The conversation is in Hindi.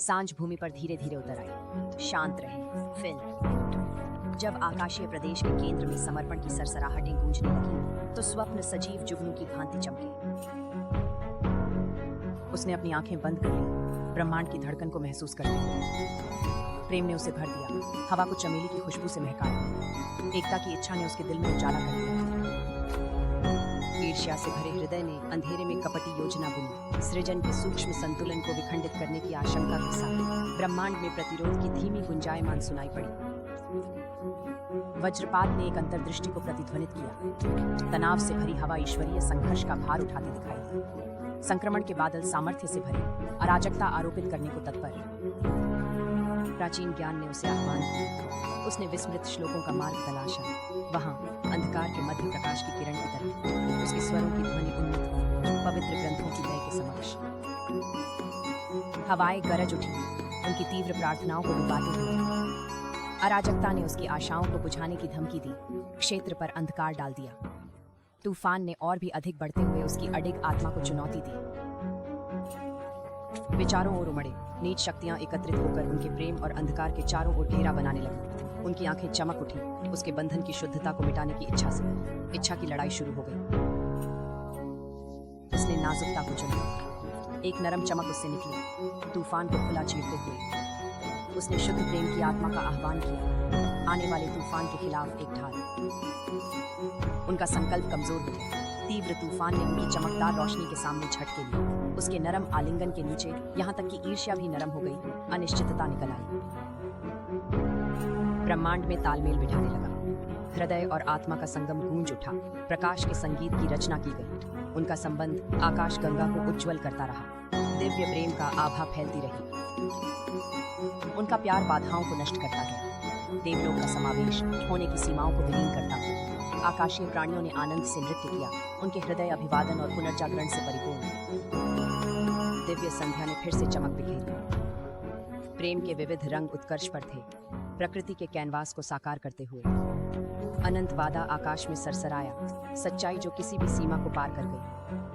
सांझ भूमि पर धीरे धीरे उतर आई। शांत रहे। फिल्म। जब आकाशीय प्रदेश के केंद्र में समर्पण की सरसराहटें गूंजने लगी तो स्वप्न सजीव जुगनू की भांति चमके। उसने अपनी आंखें बंद कर ली, ब्रह्मांड की धड़कन को महसूस करते हुए। प्रेम ने उसे भर दिया, हवा को चमेली की खुशबू से महकाया। एकता की इच्छा ने उसके दिल में उजाला कर दिया। ईर्ष्या से भरे हृदय ने अंधेरे में कपटी योजना बुनी, सृजन के सूक्ष्म संतुलन को विखंडित करने की आशंका के साथ। ब्रह्मांड में प्रतिरोध की धीमी गुंजायमान सुनाई पड़ी। वज्रपात ने एक अंतर्दृष्टि को प्रतिध्वनित किया। तनाव से भरी हवा ईश्वरीय संघर्ष का भार उठाती दिखाई दी। संक्रमण के बादल सामर्थ्य से भरे, अराजकता आरोपित करने को तत्पर। प्राचीन ज्ञान ने उसे आह्वान किया। उसने विस्मृत श्लोकों का मार्ग तलाशा। वहां अंधकार के मध्य प्रकाश की किरण की तरह उसके स्वरों की ध्वनि उन्नत हुई, पवित्र ग्रंथों की लय के समक्ष। हवाएं गरज उठी, उनकी तीव्र प्रार्थनाओं को डुबाते हुए। अराजकता ने उसकी आशाओं को बुझाने की धमकी दी, क्षेत्र पर अंधकार डाल दिया। तूफान ने और भी अधिक बढ़ते हुए उसकी अडिग आत्मा को चुनौती दी। विचारों ओर उमड़े, नीच शक्तियां एकत्रित होकर उनके प्रेम और अंधकार के चारों ओर घेरा बनाने लगी। उनकी आंखें चमक उठी, उसके बंधन की शुद्धता को मिटाने की इच्छा से। इच्छा की लड़ाई शुरू हो गई। उसने नाजुकता को चुना। एक नरम चमक उससे निकली, तूफान को खुला चीरते हुए। उसने शुद्ध प्रेम की आत्मा का आह्वान किया, आने वाले तूफान के खिलाफ एक ढाल। उनका संकल्प कमजोर हुआ। तीव्र तूफान ने उनकी चमकदार रोशनी के सामने झटके लिए। उसके नरम आलिंगन के नीचे यहाँ तक कि ईर्ष्या भी नरम हो गई। अनिश्चितता निकल आई। ब्रह्मांड में तालमेल बिठाने लगा। हृदय और आत्मा का संगम गूंज उठा। प्रकाश के संगीत की रचना की गई। उनका संबंध आकाश गंगा को उज्जवल करता रहा। दिव्य प्रेम का आभा फैलती रही। उनका प्यार बाधाओं को नष्ट करता गया। देवलोक का समावेश होने की सीमाओं को विलीन करता गया। आकाशीय प्राणियों ने आनंद से नृत्य किया, उनके हृदय अभिवादन और पुनर्जागरण से परिपूर्ण। दिव्य संध्या ने फिर से चमक बिखेरी। प्रेम के विविध रंग उत्कर्ष पर थे, प्रकृति के कैनवास को साकार करते हुए। अनंत वादा आकाश में सरसराया, सच्चाई जो किसी भी सीमा को पार कर गई।